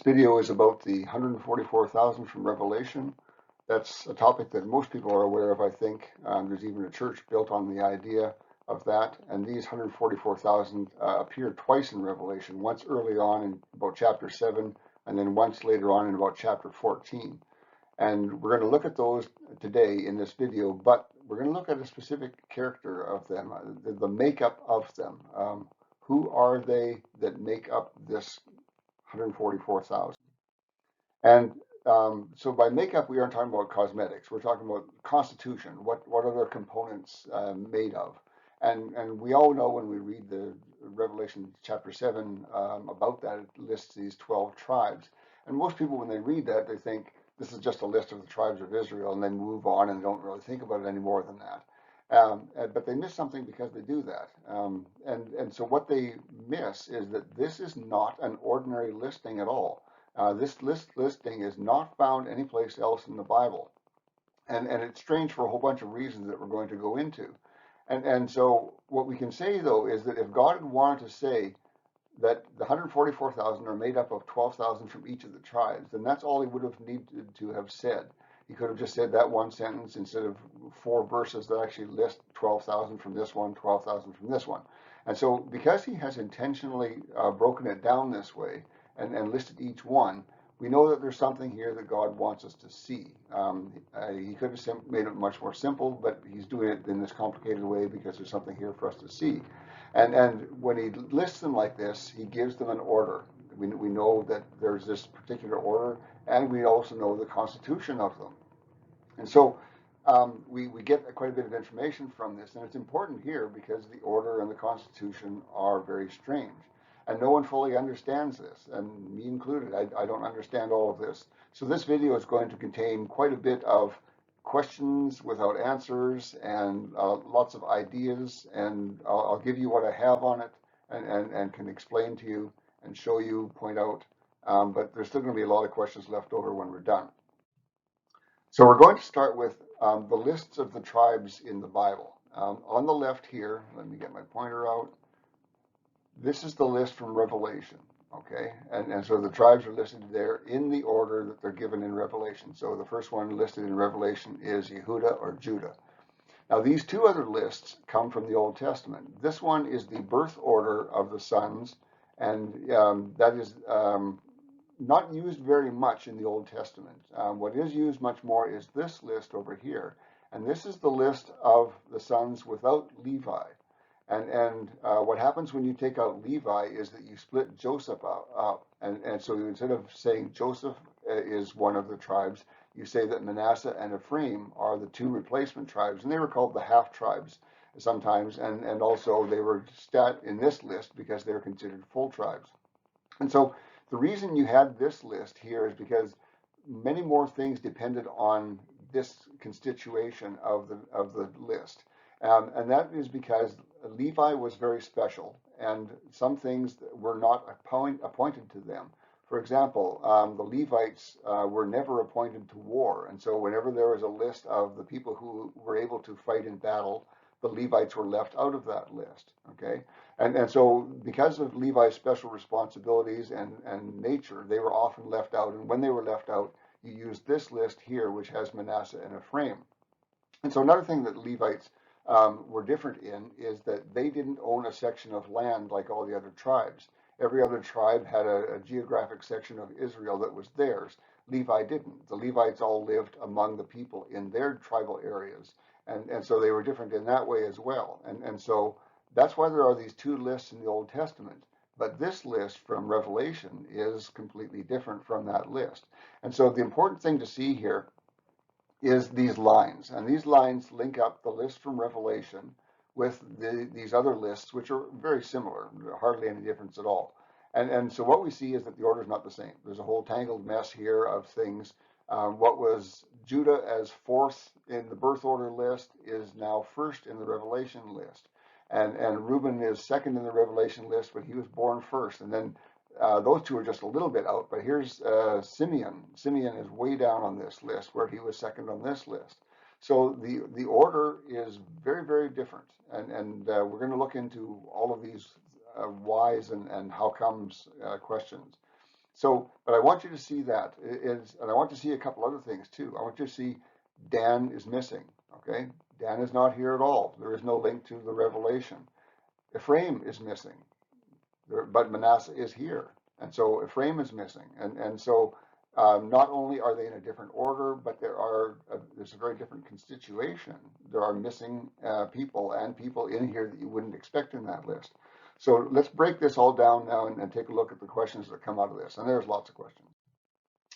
video is about the 144,000 from Revelation. That's a topic that most people are aware of, I think. There's even a church built on the idea of that. And these 144,000 appear twice in Revelation, once early on in about chapter 7, and then once later on in about chapter 14. And we're going to look at those today in this video, but we're going to look at a specific character of them, the makeup of them. Who are they that make up this 144,000? And so by makeup, we aren't talking about cosmetics. We're talking about constitution. What are their components made of? And we all know when we read the Revelation chapter 7 about that, it lists these 12 tribes. And most people, when they read that, they think this is just a list of the tribes of Israel, and then move on and don't really think about it any more than that. But they miss something because they do that. And so what they miss is that this is not an ordinary listing at all. This listing is not found anyplace else in the Bible. And it's strange for a whole bunch of reasons that we're going to go into. And so what we can say, though, is that if God had wanted to say that the 144,000 are made up of 12,000 from each of the tribes, then that's all he would have needed to have said. He could have just said that one sentence instead of 4 verses that actually list 12,000 from this one, 12,000 from this one. And so because he has intentionally broken it down this way and listed each one, we know that there's something here that God wants us to see. He could have made it much more simple, but he's doing it in this complicated way because there's something here for us to see. And when he lists them like this, he gives them an order. We know that there's this particular order, and we also know the constitution of them. And so we get quite a bit of information from this, and it's important here because the order and the constitution are very strange. And no one fully understands this, and me included. I don't understand all of this. So this video is going to contain quite a bit of questions without answers and lots of ideas, and I'll give you what I have on it and can explain to you and show you, point out, but there's still going to be a lot of questions left over when we're done. So we're going to start with the lists of the tribes in the Bible. On the left here, let me get my pointer out. This is the list from Revelation, okay? And so the tribes are listed there in the order that they're given in Revelation. So the first one listed in Revelation is Yehuda or Judah. Now these two other lists come from the Old Testament. This one is the birth order of the sons, and that is not used very much in the Old Testament. What is used much more is this list over here. And this is the list of the sons without Levi. And what happens when you take out Levi is that you split Joseph up. And so instead of saying Joseph is one of the tribes, you say that Manasseh and Ephraim are the two replacement tribes. And they were called the half tribes sometimes. And also they were stat in this list because they're considered full tribes. And so the reason you had this list here is because many more things depended on this constitution of the list. And that is because Levi was very special, and some things were not appointed to them. For example, the Levites were never appointed to war, and so whenever there was a list of the people who were able to fight in battle, the Levites were left out of that list, okay? And so because of Levi's special responsibilities and nature, they were often left out, and when they were left out, you use this list here, which has Manasseh and Ephraim. And so another thing that Levites were different in is that they didn't own a section of land like all the other tribes. Every other tribe had a geographic section of Israel that was theirs. Levi didn't. The Levites all lived among the people in their tribal areas. And so they were different in that way as well. And so that's why there are these two lists in the Old Testament. But this list from Revelation is completely different from that list. And so the important thing to see here is these lines. And these lines link up the list from Revelation with these other lists, which are very similar, hardly any difference at all. And so what we see is that the order is not the same. There's a whole tangled mess here of things. What was Judah as fourth in the birth order list is now first in the Revelation list. And Reuben is second in the Revelation list, but he was born first. And then those two are just a little bit out, but here's Simeon. Simeon is way down on this list where he was second on this list. So the order is very, very different. And we're going to look into all of these whys and how comes questions. So, but I want you to see that and I want to see a couple other things too. I want you to see Dan is missing. Okay, Dan is not here at all. There is no link to the revelation. Ephraim is missing, but Manasseh is here, and so Ephraim is missing, and so not only are they in a different order, but there's a very different constitution. There are missing people and people in here that you wouldn't expect in that list. So let's break this all down now and take a look at the questions that come out of this. And there's lots of questions.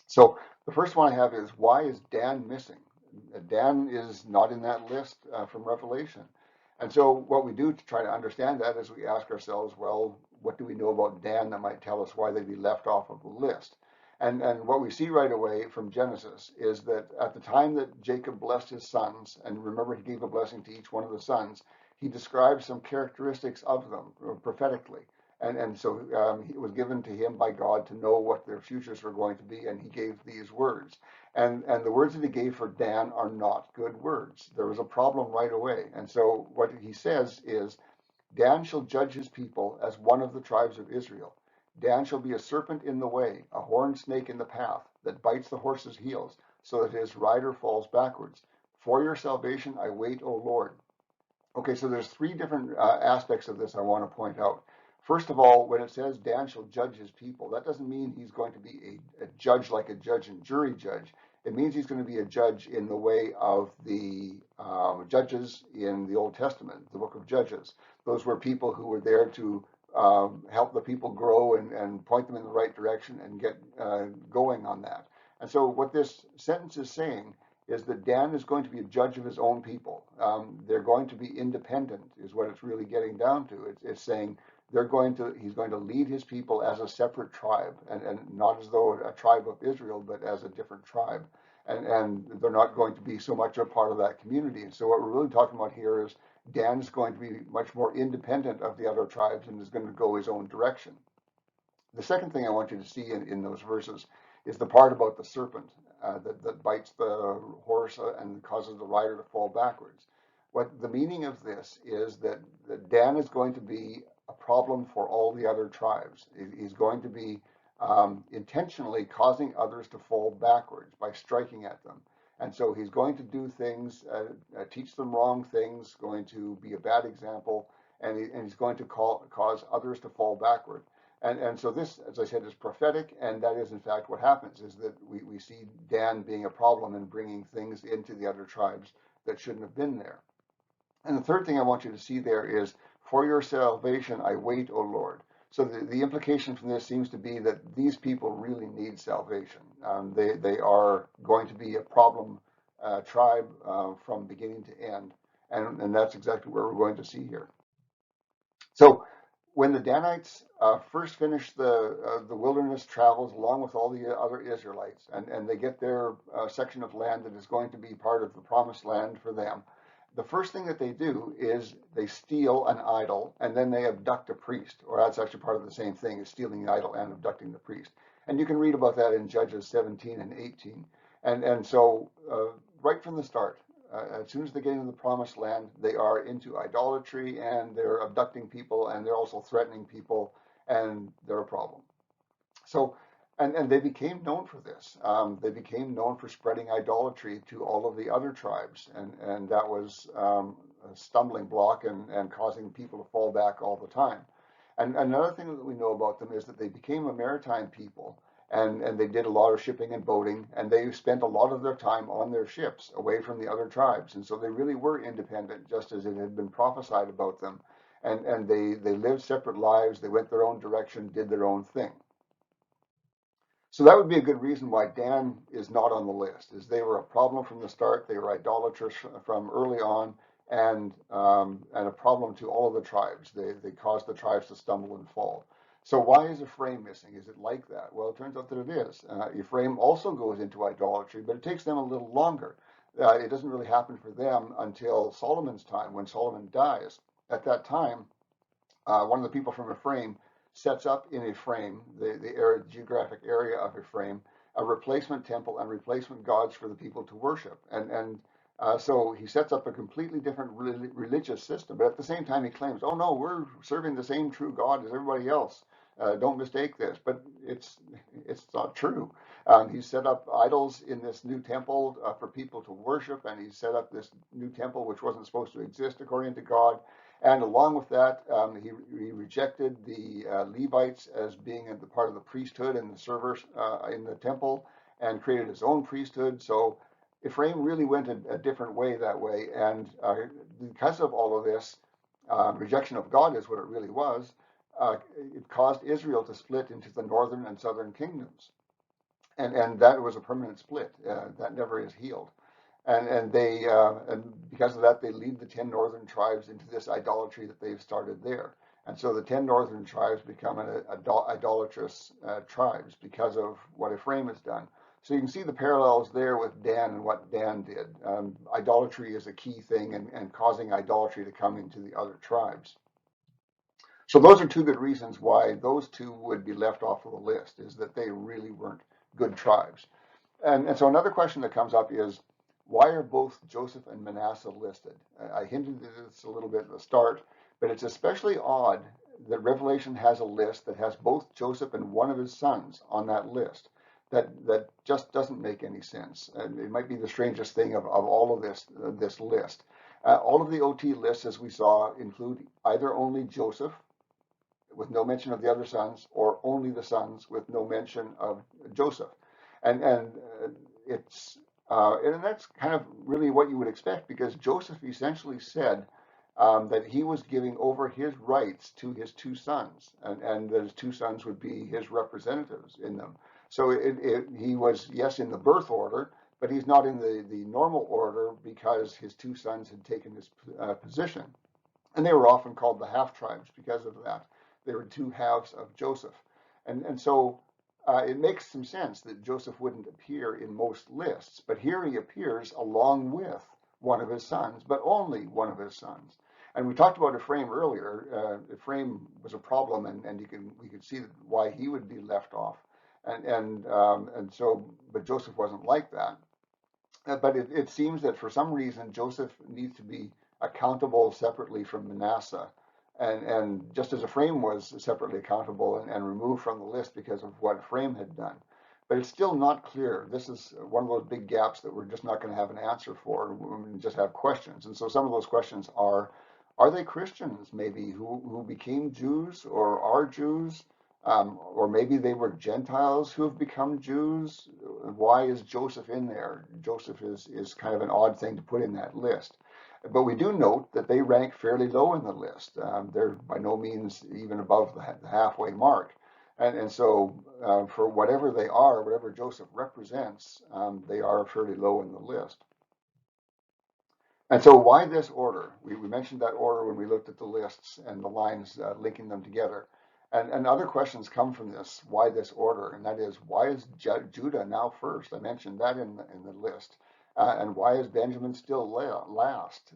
So the first one I have is, why is Dan missing? Dan is not in that list from Revelation. And so what we do to try to understand that is we ask ourselves, well, what do we know about Dan that might tell us why they'd be left off of the list? And what we see right away from Genesis is that at the time that Jacob blessed his sons, and remember he gave a blessing to each one of the sons, he describes some characteristics of them prophetically. And so it was given to him by God to know what their futures were going to be, and he gave these words. And the words that he gave for Dan are not good words. There was a problem right away. And so what he says is, Dan shall judge his people as one of the tribes of Israel. Dan shall be a serpent in the way, a horned snake in the path, that bites the horse's heels, so that his rider falls backwards. For your salvation I wait, O Lord. Okay, so there's three different aspects of this I want to point out. First of all, when it says Dan shall judge his people, that doesn't mean he's going to be a judge like a judge and jury judge. It means he's going to be a judge in the way of the judges in the Old Testament, the book of Judges. Those were people who were there to help the people grow and point them in the right direction and get going on that. And so what this sentence is saying is that Dan is going to be a judge of his own people. They're going to be independent, is what it's really getting down to. It's saying he's going to lead his people as a separate tribe, and not as though a tribe of Israel, but as a different tribe. And they're not going to be so much a part of that community. And so what we're really talking about here is Dan's going to be much more independent of the other tribes and is going to go his own direction. The second thing I want you to see in those verses is the part about the serpent that bites the horse and causes the rider to fall backwards. What the meaning of this is that Dan is going to be a problem for all the other tribes. He's going to be intentionally causing others to fall backwards by striking at them. And so he's going to do things, teach them wrong things, going to be a bad example, and he's going to cause others to fall backward. And so this, as I said, is prophetic, and that is in fact what happens, is that we see Dan being a problem and bringing things into the other tribes that shouldn't have been there. And the third thing I want you to see there is, for your salvation I wait, O Lord. So the implication from this seems to be that these people really need salvation. They are going to be a problem tribe from beginning to end, and that's exactly what we're going to see here. So when the Danites first finish the wilderness travels along with all the other Israelites, and they get their section of land that is going to be part of the promised land for them, the first thing that they do is they steal an idol and then they abduct a priest, or that's actually part of the same thing as stealing the idol and abducting the priest. And you can read about that in Judges 17 and 18. And so right from the start, as soon as they get into the promised land, they are into idolatry and they're abducting people and they're also threatening people, and they're a problem. So, and they became known for this. They became known for spreading idolatry to all of the other tribes, and that was a stumbling block and causing people to fall back all the time. And another thing that we know about them is that they became a maritime people, and they did a lot of shipping and boating, and they spent a lot of their time on their ships away from the other tribes. And so they really were independent, just as it had been prophesied about them. And they lived separate lives, they went their own direction, did their own thing. So that would be a good reason why Dan is not on the list, is they were a problem from the start. They were idolaters from early on, and a problem to all of the tribes. They caused the tribes to stumble and fall. So why is Ephraim missing? Is it like that? Well, it turns out that it is. Ephraim also goes into idolatry, but it takes them a little longer. It doesn't really happen for them until Solomon's time, when Solomon dies. At that time, one of the people from Ephraim sets up in Ephraim, the geographic area of Ephraim, a replacement temple and replacement gods for the people to worship. And so he sets up a completely different religious system, but at the same time he claims, oh no, we're serving the same true God as everybody else. Don't mistake this, but it's not true. He set up idols in this new temple for people to worship, and he set up this new temple which wasn't supposed to exist according to God. And along with that, he rejected the Levites as being a part of the priesthood and the servers in the temple, and created his own priesthood. So Ephraim really went a different way that way, and because of all of this, rejection of God is what it really was. It caused Israel to split into the northern and southern kingdoms, and that was a permanent split that never is healed. And because of that, they lead the 10 northern tribes into this idolatry that they've started there. And so the 10 northern tribes become idolatrous tribes because of what Ephraim has done. So you can see the parallels there with Dan and what Dan did. Idolatry is a key thing, and causing idolatry to come into the other tribes. So those are two good reasons why those two would be left off of the list, is that they really weren't good tribes. And so another question that comes up is, why are both Joseph and Manasseh listed? I hinted at this a little bit at the start, but it's especially odd that Revelation has a list that has both Joseph and one of his sons on that list. That just doesn't make any sense. And it might be the strangest thing of all of this list. All of the OT lists, as we saw, include either only Joseph with no mention of the other sons, or only the sons with no mention of Joseph. And it's and that's kind of really what you would expect, because Joseph essentially said that he was giving over his rights to his two sons, and that his two sons would be his representatives in them. So he was, yes, in the birth order, but he's not in the normal order, because his two sons had taken his position. And they were often called the half tribes because of that. They were two halves of Joseph. And so it makes some sense that Joseph wouldn't appear in most lists, but here he appears along with one of his sons, but only one of his sons. And we talked about Ephraim earlier. Ephraim was a problem, and we could see why he would be left off. But Joseph wasn't like that. But it seems that for some reason Joseph needs to be accountable separately from Manasseh, and just as Ephraim was separately accountable and removed from the list because of what Ephraim had done. But it's still not clear. This is one of those big gaps that we're just not going to have an answer for. We just have questions. And so some of those questions are they Christians maybe who became Jews or are Jews? Or maybe they were Gentiles who have become Jews. Why is Joseph in there? Joseph is kind of an odd thing to put in that list. But we do note that they rank fairly low in the list. They're by no means even above the halfway mark. And so for whatever they are, whatever Joseph represents, they are fairly low in the list. And so why this order? We mentioned that order when we looked at the lists and the lines linking them together. And other questions come from this. Why this order? And that is, why is Judah now first? I mentioned that in the list. And why is Benjamin still last?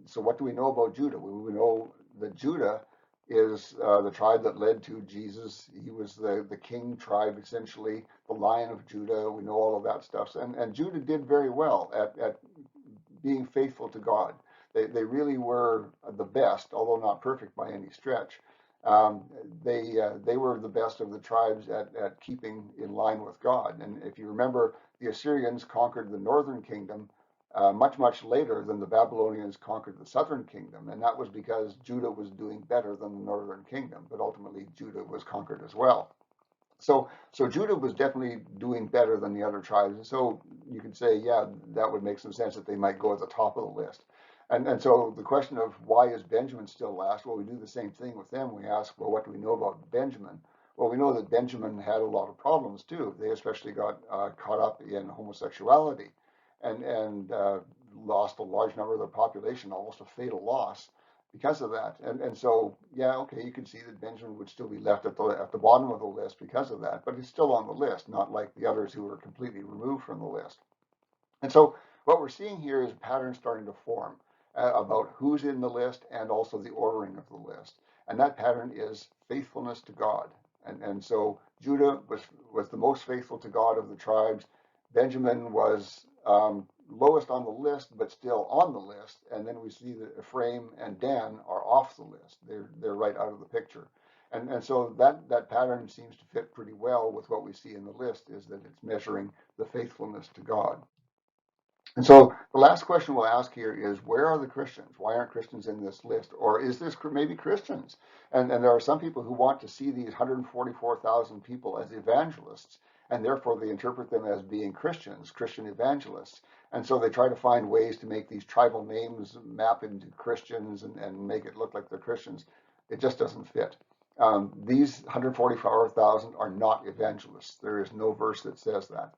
So what do we know about Judah? We know that Judah is the tribe that led to Jesus. He was the king tribe, essentially, the Lion of Judah. We know all of that stuff. And Judah did very well at being faithful to God. They really were the best, although not perfect by any stretch. They were the best of the tribes at keeping in line with God. And if you remember, the Assyrians conquered the northern kingdom much later than the Babylonians conquered the southern kingdom. And that was because Judah was doing better than the northern kingdom, but ultimately Judah was conquered as well. So Judah was definitely doing better than the other tribes. And so you could say, yeah, that would make some sense that they might go at the top of the list. And so the question of why is Benjamin still last? Well, we do the same thing with them. We ask, well, what do we know about Benjamin? Well, we know that Benjamin had a lot of problems too. They especially got caught up in homosexuality and lost a large number of their population, almost a fatal loss because of that. And so, yeah, okay, you could see that Benjamin would still be left at the bottom of the list because of that, but he's still on the list, not like the others who were completely removed from the list. And so what we're seeing here is a pattern starting to form about who's in the list and also the ordering of the list. And that pattern is faithfulness to God. And so Judah was the most faithful to God of the tribes. Benjamin was lowest on the list, but still on the list. And then we see that Ephraim and Dan are off the list. They're right out of the picture. And so that pattern seems to fit pretty well with what we see in the list, is that it's measuring the faithfulness to God. And so the last question we'll ask here is, where are the Christians? Why aren't Christians in this list? Or is this maybe Christians? And there are some people who want to see these 144,000 people as evangelists, and therefore they interpret them as being Christians, Christian evangelists. And so they try to find ways to make these tribal names map into Christians and make it look like they're Christians. It just doesn't fit. These 144,000 are not evangelists. There is no verse that says that.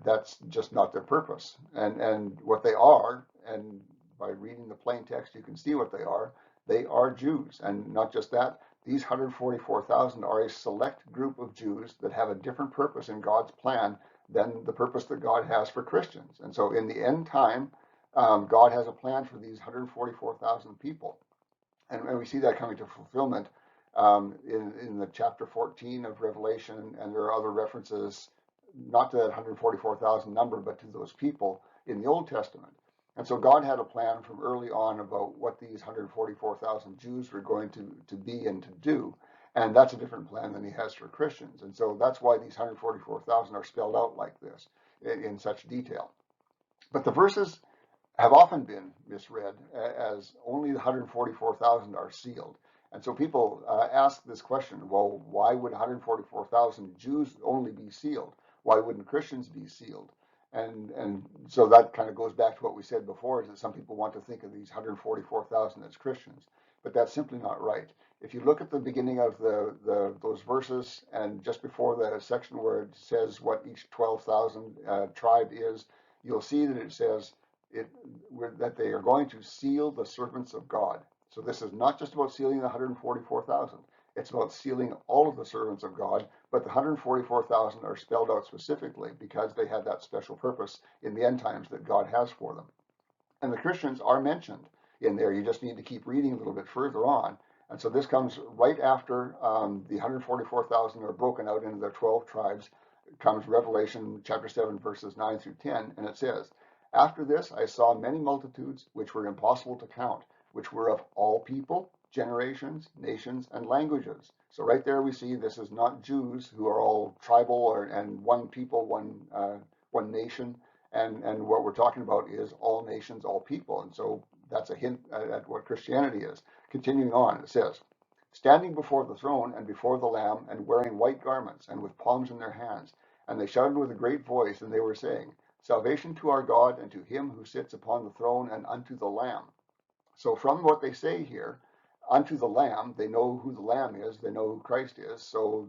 That's just not their purpose. And what they are, and by reading the plain text, you can see what they are. They are Jews. And not just that, these 144,000 are a select group of Jews that have a different purpose in God's plan than the purpose that God has for Christians. And so in the end time, God has a plan for these 144,000 people. And we see that coming to fulfillment in the chapter 14 of Revelation, and there are other references not to that 144,000 number, but to those people in the Old Testament. And so God had a plan from early on about what these 144,000 Jews were going to be and to do. And that's a different plan than he has for Christians. And so that's why these 144,000 are spelled out like this in such detail. But the verses have often been misread as only the 144,000 are sealed. And so people ask this question, well, why would 144,000 Jews only be sealed? Why wouldn't Christians be sealed? And so that kind of goes back to what we said before, is that some people want to think of these 144,000 as Christians, but that's simply not right. If you look at the beginning of those verses, and just before the section where it says what each 12,000 tribe is, you'll see that it says that they are going to seal the servants of God. So this is not just about sealing the 144,000. It's about sealing all of the servants of God, but the 144,000 are spelled out specifically because they have that special purpose in the end times that God has for them. And the Christians are mentioned in there. You just need to keep reading a little bit further on. And so this comes right after the 144,000 are broken out into their 12 tribes. It comes Revelation chapter 7, verses 9 through 10, and it says, "After this I saw many multitudes which were impossible to count, which were of all people, generations, nations, and languages." So right there we see this is not Jews who are all tribal and one people, one nation. And what we're talking about is all nations, all people. And so that's a hint at what Christianity is. Continuing on, it says, "Standing before the throne and before the Lamb, and wearing white garments, and with palms in their hands. And they shouted with a great voice, and they were saying, 'Salvation to our God, and to him who sits upon the throne, and unto the Lamb.'" So from what they say here, unto the Lamb, they know who the Lamb is, they know who Christ is, so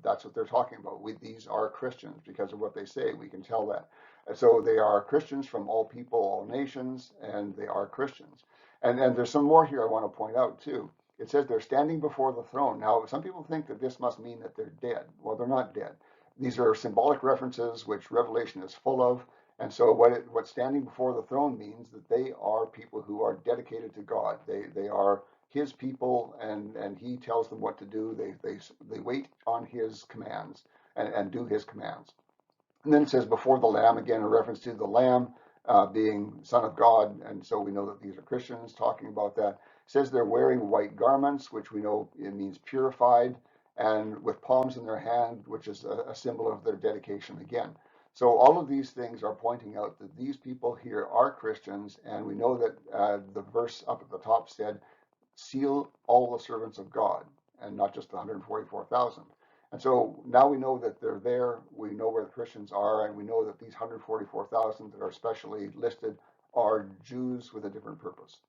that's what they're talking about. These are Christians because of what they say, we can tell that. And so they are Christians from all people, all nations, and they are Christians. And there's some more here I want to point out too. It says they're standing before the throne. Now, some people think that this must mean that they're dead. Well, they're not dead. These are symbolic references, which Revelation is full of. And so what standing before the throne means, that they are people who are dedicated to God. They are his people, and he tells them what to do. They wait on his commands and do his commands. And then it says before the Lamb, again, a reference to the Lamb being Son of God. And so we know that these are Christians talking about that. It says they're wearing white garments, which we know it means purified, and with palms in their hand, which is a symbol of their dedication again. So all of these things are pointing out that these people here are Christians, and we know that the verse up at the top said, "Seal all the servants of God," and not just the 144,000. And so now we know that they're there, we know where the Christians are, and we know that these 144,000 that are specially listed are Jews with a different purpose.